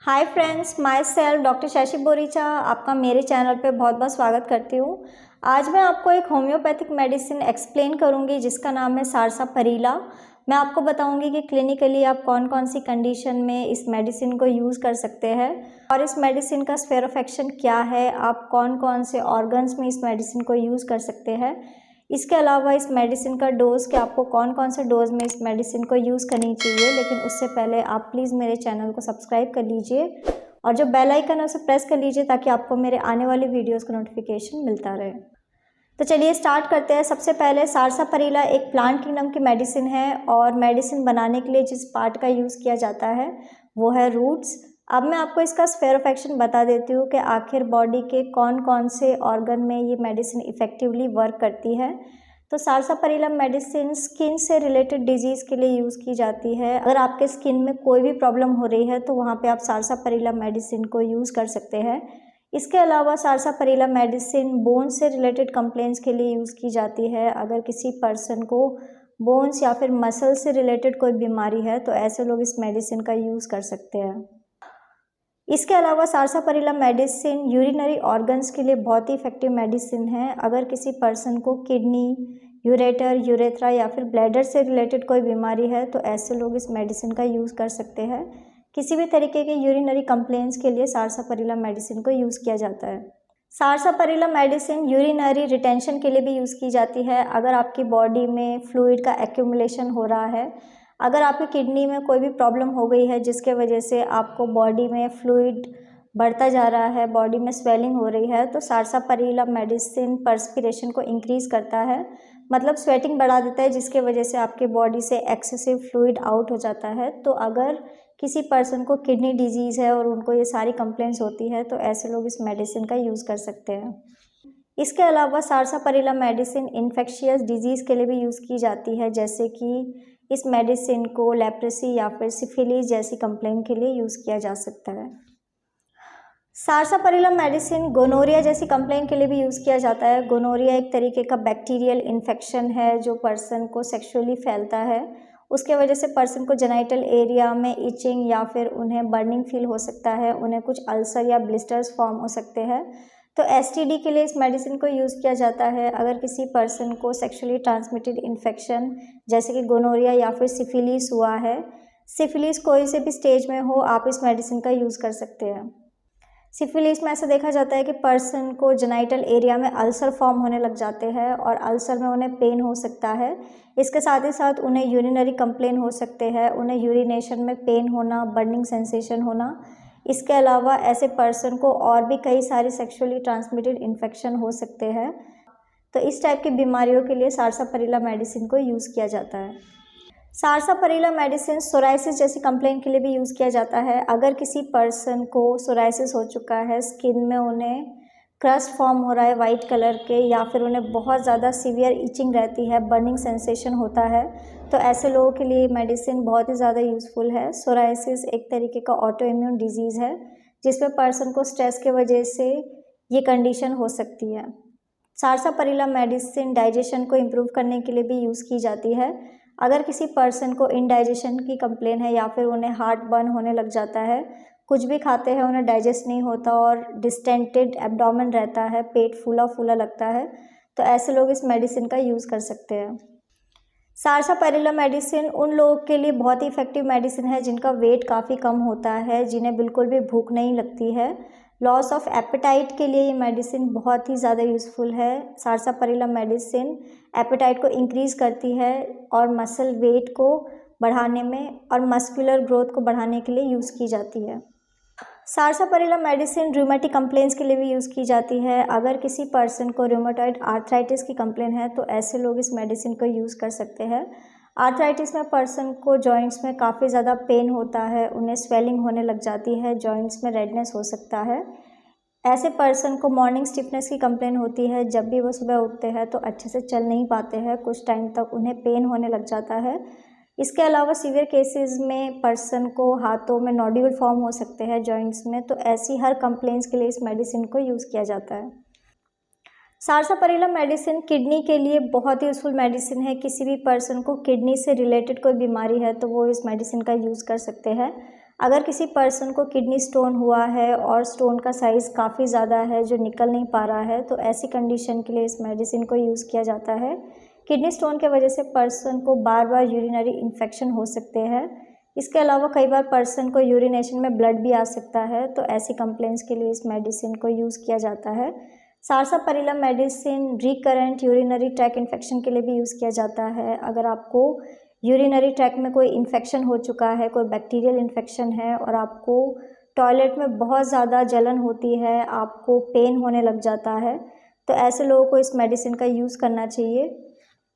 Hi friends, my self doctor Shashi Boricha आपका मेरे channel पे बहुत बहुत स्वागत करती हूँ। आज मैं आपको एक होम्योपैथिक मेडिसिन एक्सप्लेन करूँगी जिसका नाम है सारसापरीला। मैं आपको बताऊँगी कि क्लिनिकली आप कौन कौन सी कंडीशन में इस मेडिसिन को यूज़ कर सकते हैं और इस मेडिसिन का स्फीयर ऑफ एक्शन क्या है, आप कौन कौन से ऑर्गन्स में इस मेडिसिन को यूज़ कर सकते हैं। इसके अलावा इस मेडिसिन का डोज़ कि आपको कौन कौन से डोज़ में इस मेडिसिन को यूज़ करनी चाहिए। लेकिन उससे पहले आप प्लीज़ मेरे चैनल को सब्सक्राइब कर लीजिए और जो बेल आइकन है उसे प्रेस कर लीजिए ताकि आपको मेरे आने वाली वीडियोस का नोटिफिकेशन मिलता रहे। तो चलिए स्टार्ट करते हैं। सबसे पहले सारसापरीला एक प्लांट किंगडम की मेडिसिन है और मेडिसिन बनाने के लिए जिस पार्ट का यूज़ किया जाता है वो है रूट्स। अब मैं आपको इसका स्फीयर ऑफ एक्शन बता देती हूँ कि आखिर बॉडी के कौन कौन से ऑर्गन में ये मेडिसिन इफ़ेक्टिवली वर्क करती है। तो सारसापरीला मेडिसिन स्किन से रिलेटेड डिजीज़ के लिए यूज़ की जाती है। अगर आपके स्किन में कोई भी प्रॉब्लम हो रही है तो वहाँ पे आप सारसापरीला मेडिसिन को यूज़ कर सकते हैं। इसके अलावा सारसापरीला मेडिसिन बोन से रिलेटेड कंप्लेंट्स के लिए यूज़ की जाती है। अगर किसी पर्सन को बोन्स या फिर मसल से रिलेटेड कोई बीमारी है तो ऐसे लोग इस मेडिसिन का यूज़ कर सकते हैं। इसके अलावा सारसापरीला मेडिसिन यूरिनरी ऑर्गन्स के लिए बहुत ही इफेक्टिव मेडिसिन है। अगर किसी पर्सन को किडनी, यूरेटर, यूरेथ्रा या फिर ब्लैडर से रिलेटेड कोई बीमारी है तो ऐसे लोग इस मेडिसिन का यूज़ कर सकते हैं। किसी भी तरीके के यूरिनरी कंप्लेंट्स के लिए सारसापरीला मेडिसिन को यूज़ किया जाता है। सारसापरीला मेडिसिन यूरिनरी रिटेंशन के लिए भी यूज़ की जाती है। अगर आपकी बॉडी में फ्लूइड का एक्यूमुलेशन हो रहा है, अगर आपकी किडनी में कोई भी प्रॉब्लम हो गई है जिसके वजह से आपको बॉडी में फ्लूइड बढ़ता जा रहा है, बॉडी में स्वेलिंग हो रही है, तो सारसापरीला मेडिसिन पर्सपिरेशन को इंक्रीज़ करता है, मतलब स्वेटिंग बढ़ा देता है जिसके वजह से आपके बॉडी से एक्सेसिव फ्लूइड आउट हो जाता है। तो अगर किसी पर्सन को किडनी डिजीज़ है और उनको ये सारी कंप्लेंट्स होती है तो ऐसे लोग इस मेडिसिन का यूज़ कर सकते हैं। इसके अलावा सारसापरीला मेडिसिन इन्फेक्शियस डिजीज़ के लिए भी यूज़ की जाती है, जैसे कि इस मेडिसिन को लेप्रेसी या फिर सिफिलिस जैसी कंप्लेंट के लिए यूज़ किया जा सकता है। सारसापरीला मेडिसिन गोनोरिया जैसी कंप्लेंट के लिए भी यूज़ किया जाता है। गोनोरिया एक तरीके का बैक्टीरियल इन्फेक्शन है जो पर्सन को सेक्सुअली फैलता है। उसके वजह से पर्सन को जेनाइटल एरिया में इचिंग या फिर उन्हें बर्निंग फील हो सकता है, उन्हें कुछ अल्सर या ब्लिस्टर्स फॉर्म हो सकते हैं। तो एसटीडी के लिए इस मेडिसिन को यूज़ किया जाता है। अगर किसी पर्सन को सेक्सुअली ट्रांसमिटेड इन्फेक्शन जैसे कि गोनोरिया या फिर सिफिलिस हुआ है, सिफिलिस कोई से भी स्टेज में हो, आप इस मेडिसिन का यूज़ कर सकते हैं। सिफिलिस में ऐसा देखा जाता है कि पर्सन को जेनाइटल एरिया में अल्सर फॉर्म होने लग जाते हैं और अल्सर में उन्हें पेन हो सकता है। इसके साथ ही साथ उन्हें यूरिनरी कंप्लेन हो सकते हैं, उन्हें यूरिनेशन में पेन होना, बर्निंग सेंसेशन होना। इसके अलावा ऐसे पर्सन को और भी कई सारे सेक्सुअली ट्रांसमिटेड इन्फेक्शन हो सकते हैं। तो इस टाइप की बीमारियों के लिए सारसापरीला मेडिसिन को यूज़ किया जाता है। सारसापरीला मेडिसिन सोराइसिस जैसी कंप्लेंट के लिए भी यूज़ किया जाता है। अगर किसी पर्सन को सोराइसिस हो चुका है, स्किन में उन्हें क्रस्ट फॉर्म हो रहा है वाइट कलर के, या फिर उन्हें बहुत ज़्यादा सीवियर इचिंग रहती है, बर्निंग सेंसेशन होता है, तो ऐसे लोगों के लिए मेडिसिन बहुत ही ज़्यादा यूज़फुल है। सोराइसिस एक तरीके का ऑटो इम्यून डिजीज़ है जिसमें पर्सन को स्ट्रेस के वजह से ये कंडीशन हो सकती है। सारसापरीला मेडिसिन डाइजेशन को इम्प्रूव करने के लिए भी यूज़ की जाती है। अगर किसी पर्सन को इंडाइजेशन की कंप्लेन है या फिर उन्हें हार्ट बर्न होने लग जाता है, कुछ भी खाते हैं उन्हें डाइजेस्ट नहीं होता और डिस्टेंटेड एब्डोमेन रहता है, पेट फूला फूला लगता है, तो ऐसे लोग इस मेडिसिन का यूज़ कर सकते हैं। सारसापरीला मेडिसिन उन लोगों के लिए बहुत ही इफेक्टिव मेडिसिन है जिनका वेट काफ़ी कम होता है, जिन्हें बिल्कुल भी भूख नहीं लगती है। लॉस ऑफ एपेटाइट के लिए ये मेडिसिन बहुत ही ज़्यादा यूज़फुल है। सारसापरीला मेडिसिन एपेटाइट को इंक्रीज़ करती है और मसल वेट को बढ़ाने में और मस्कुलर ग्रोथ को बढ़ाने के लिए यूज़ की जाती है। सारसापरीला मेडिसिन रूमेटिक कंप्लेंट्स के लिए भी यूज़ की जाती है। अगर किसी पर्सन को रूमेटॉइड आर्थराइटिस की कंप्लेन है तो ऐसे लोग इस मेडिसिन को यूज़ कर सकते हैं। आर्थराइटिस में पर्सन को जॉइंट्स में काफ़ी ज़्यादा पेन होता है, उन्हें स्वेलिंग होने लग जाती है, जॉइंट्स में रेडनेस हो सकता है। ऐसे पर्सन को मॉर्निंग स्टिफनेस की कंप्लेन होती है, जब भी वो सुबह उठते हैं तो अच्छे से चल नहीं पाते हैं, कुछ टाइम तक उन्हें पेन होने लग जाता है। इसके अलावा सीवियर केसेस में पर्सन को हाथों में नोड्यूल फॉर्म हो सकते हैं जॉइंट्स में, तो ऐसी हर कंप्लेंट्स के लिए इस मेडिसिन को यूज़ किया जाता है। सारसापरीला मेडिसिन किडनी के लिए बहुत ही यूज़फुल मेडिसिन है। किसी भी पर्सन को किडनी से रिलेटेड कोई बीमारी है तो वो इस मेडिसिन का यूज़ कर सकते हैं। अगर किसी पर्सन को किडनी स्टोन हुआ है और स्टोन का साइज़ काफ़ी ज़्यादा है जो निकल नहीं पा रहा है, तो ऐसी कंडीशन के लिए इस मेडिसिन को यूज़ किया जाता है। किडनी स्टोन के वजह से पर्सन को बार बार यूरिनरी इन्फेक्शन हो सकते हैं। इसके अलावा कई बार पर्सन को यूरिनेशन में ब्लड भी आ सकता है, तो ऐसी कंप्लेंट्स के लिए इस मेडिसिन को यूज़ किया जाता है। Sarsaparilla medicine recurrent urinary tract infection के लिए भी यूज़ किया जाता है। अगर आपको यूरिनरी ट्रैक में कोई इन्फेक्शन हो चुका है, कोई बैक्टीरियल इन्फेक्शन है और आपको टॉयलेट में बहुत ज़्यादा जलन होती है, आपको पेन होने लग जाता है, तो ऐसे लोगों को इस मेडिसिन का यूज़ करना चाहिए।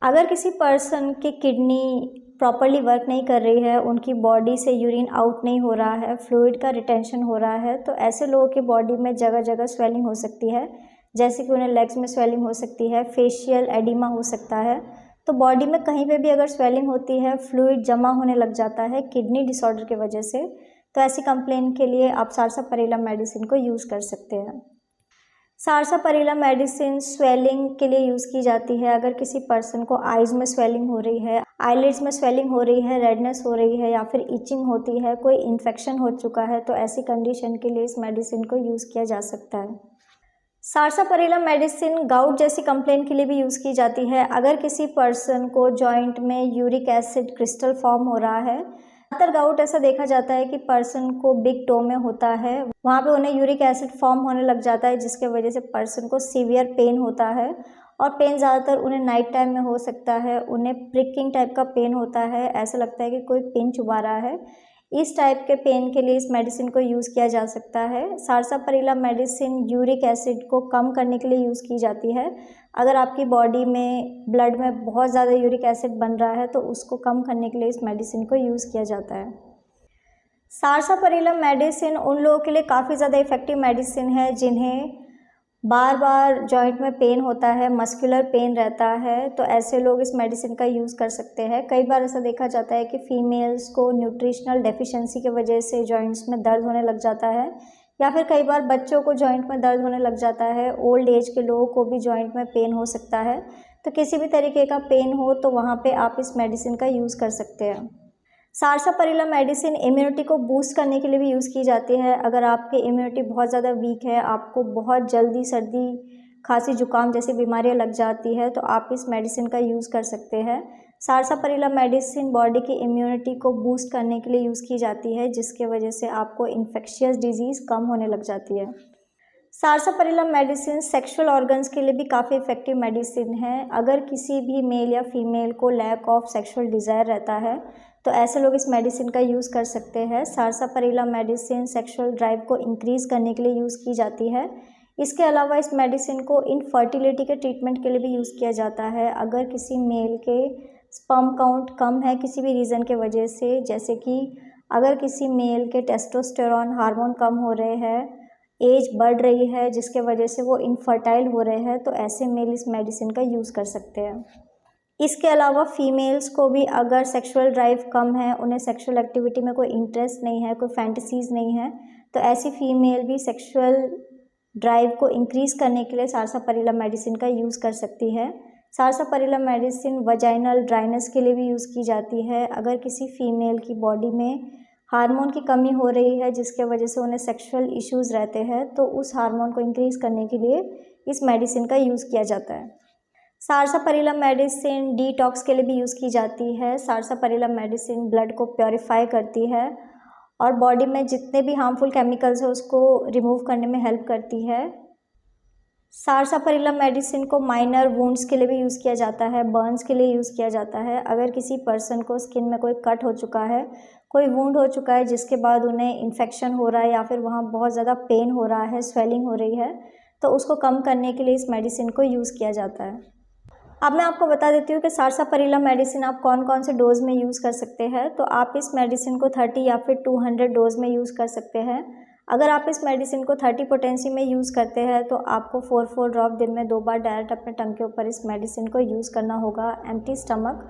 अगर किसी पर्सन की किडनी प्रॉपर्ली वर्क नहीं कर रही है, उनकी बॉडी से यूरिन आउट नहीं हो रहा है, फ्लूइड का रिटेंशन हो रहा है, तो ऐसे लोगों की बॉडी में जगह जगह स्वेलिंग हो सकती है, जैसे कि उन्हें लेग्स में स्वेलिंग हो सकती है, फेशियल एडिमा हो सकता है। तो बॉडी में कहीं पे भी अगर स्वेलिंग होती है, फ्लूइड जमा होने लग जाता है किडनी डिसऑर्डर की वजह से, तो ऐसी कंप्लेंट के लिए आप सारसापारिला मेडिसिन को यूज़ कर सकते हैं। सारसापारिला मेडिसिन स्वेलिंग के लिए यूज़ की जाती है। अगर किसी पर्सन को आइज़ में स्वेलिंग हो रही है, आईलिड्स में स्वेलिंग हो रही है, रेडनेस हो रही है या फिर इचिंग होती है, कोई इन्फेक्शन हो चुका है, तो ऐसी कंडीशन के लिए इस मेडिसिन को यूज़ किया जा सकता है। सारसापारिला मेडिसिन गाउट जैसी कंप्लेंट के लिए भी यूज़ की जाती है। अगर किसी पर्सन को जॉइंट में यूरिक एसिड क्रिस्टल फॉर्म हो रहा है, ज़्यादातर गाउट ऐसा देखा जाता है कि पर्सन को बिग टो में होता है, वहाँ पे उन्हें यूरिक एसिड फॉर्म होने लग जाता है, जिसके वजह से पर्सन को सीवियर पेन होता है और पेन ज़्यादातर उन्हें नाइट टाइम में हो सकता है। उन्हें प्रिकिंग टाइप का पेन होता है, ऐसा लगता है कि कोई पिन चुभा रहा है। इस टाइप के पेन के लिए इस मेडिसिन को यूज़ किया जा सकता है। सारसापारिला मेडिसिन यूरिक एसिड को कम करने के लिए यूज़ की जाती है। अगर आपकी बॉडी में ब्लड में बहुत ज़्यादा यूरिक एसिड बन रहा है, तो उसको कम करने के लिए इस मेडिसिन को यूज़ किया जाता है। सारसापारिला मेडिसिन उन लोगों के लिए काफ़ी ज़्यादा इफ़ेक्टिव मेडिसिन है जिन्हें बार बार जॉइंट में पेन होता है, मस्कुलर पेन रहता है, तो ऐसे लोग इस मेडिसिन का यूज़ कर सकते हैं। कई बार ऐसा देखा जाता है कि फीमेल्स को न्यूट्रिशनल डेफिशिएंसी की वजह से जॉइंट्स में दर्द होने लग जाता है, या फिर कई बार बच्चों को जॉइंट में दर्द होने लग जाता है, ओल्ड एज के लोगों को भी जॉइंट में पेन हो सकता है। तो किसी भी तरीके का पेन हो तो वहाँ पे आप इस मेडिसिन का यूज़ कर सकते हैं। सारसापारिला मेडिसिन इम्यूनिटी को बूस्ट करने के लिए भी यूज़ की जाती है। अगर आपकी इम्यूनिटी बहुत ज़्यादा वीक है, आपको बहुत जल्दी सर्दी खांसी जुकाम जैसी बीमारियां लग जाती है, तो आप इस मेडिसिन का यूज़ कर सकते हैं। सारसापारिला मेडिसिन बॉडी की इम्यूनिटी को बूस्ट करने के लिए यूज़ की जाती है, जिसके वजह से आपको इन्फेक्शियस डिजीज़ कम होने लग जाती है। सारसापारिला मेडिसिन सेक्सुअल ऑर्गन्स के लिए भी काफ़ी इफ़ेक्टिव मेडिसिन है। अगर किसी भी मेल या फीमेल को लैक ऑफ सेक्सुअल डिज़ायर रहता है, तो ऐसे लोग इस मेडिसिन का यूज़ कर सकते हैं। सारसापारिला मेडिसिन सेक्सुअल ड्राइव को इंक्रीज़ करने के लिए यूज़ की जाती है। इसके अलावा इस मेडिसिन को इनफर्टिलिटी के ट्रीटमेंट के लिए भी यूज़ किया जाता है। अगर किसी मेल के स्पर्म काउंट कम है किसी भी रीज़न के वजह से, जैसे कि अगर किसी मेल के टेस्टोस्टेरोन हार्मोन कम हो रहे हैं, एज बढ़ रही है जिसके वजह से वो इनफर्टाइल हो रहे हैं, तो ऐसे मेल इस मेडिसिन का यूज़ कर सकते हैं। इसके अलावा फीमेल्स को भी अगर सेक्सुअल ड्राइव कम है, उन्हें सेक्सुअल एक्टिविटी में कोई इंटरेस्ट नहीं है, कोई फैंटेसीज़ नहीं है, तो ऐसी फीमेल भी सेक्सुअल ड्राइव को इंक्रीज़ करने के लिए सारसापारिला मेडिसिन का यूज़ कर सकती है। सारसापारिला मेडिसिन वजाइनल ड्राइनेस के लिए भी यूज़ की जाती है। अगर किसी फीमेल की बॉडी में हार्मोन की कमी हो रही है जिसके वजह से उन्हें सेक्सुअल इश्यूज़ रहते हैं, तो उस हार्मोन को इंक्रीज़ करने के लिए इस मेडिसिन का यूज़ किया जाता है। सारसापारिला मेडिसिन डिटॉक्स के लिए भी यूज़ की जाती है। सारसापारिला मेडिसिन ब्लड को प्योरीफाई करती है और बॉडी में जितने भी हार्मफुल केमिकल्स हैं उसको रिमूव करने में हेल्प करती है। सारसापारिला मेडिसिन को माइनर वुंड्स के लिए भी यूज़ किया जाता है, बर्न्स के लिए यूज़ किया जाता है। अगर किसी पर्सन को स्किन में कोई कट हो चुका है, कोई वुंड हो चुका है जिसके बाद उन्हें इन्फेक्शन हो रहा है या फिर वहाँ बहुत ज़्यादा पेन हो रहा है, स्वेलिंग हो रही है, तो उसको कम करने के लिए इस मेडिसिन को यूज़ किया जाता है। अब मैं आपको बता देती हूँ कि सारसापारिला मेडिसिन आप कौन कौन से डोज में यूज़ कर सकते हैं। तो आप इस मेडिसिन को 30 या फिर 200 डोज में यूज़ कर सकते हैं। अगर आप इस मेडिसिन को 30 पोटेंसी में यूज़ करते हैं तो आपको 4 ड्रॉप दिन में 2 बार डायरेक्ट अपने टंग के ऊपर इस मेडिसिन को यूज़ करना होगा, एम्प्टी स्टमक।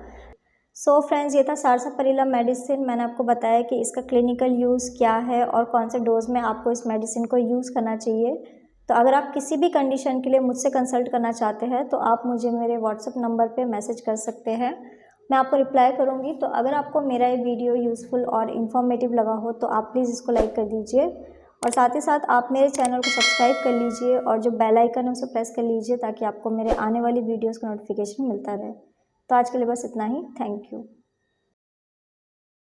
सो फ्रेंड्स, ये था सारसापारिला मेडिसिन। मैंने आपको बताया कि इसका क्लिनिकल यूज़ क्या है और कौन से डोज में आपको इस मेडिसिन को यूज़ करना चाहिए। तो अगर आप किसी भी कंडीशन के लिए मुझसे कंसल्ट करना चाहते हैं तो आप मुझे मेरे व्हाट्सएप नंबर पे मैसेज कर सकते हैं। मैं आपको रिप्लाई करूँगी। तो अगर आपको मेरा ये वीडियो यूज़फुल और इन्फॉर्मेटिव लगा हो तो आप प्लीज़ इसको लाइक कर दीजिए और साथ ही साथ आप मेरे चैनल को सब्सक्राइब कर लीजिए और जो बेल आइकन है उसे प्रेस कर लीजिए ताकि आपको मेरे आने वाली वीडियोज़ का नोटिफिकेशन मिलता रहे। तो आज के लिए बस इतना ही। Thank you.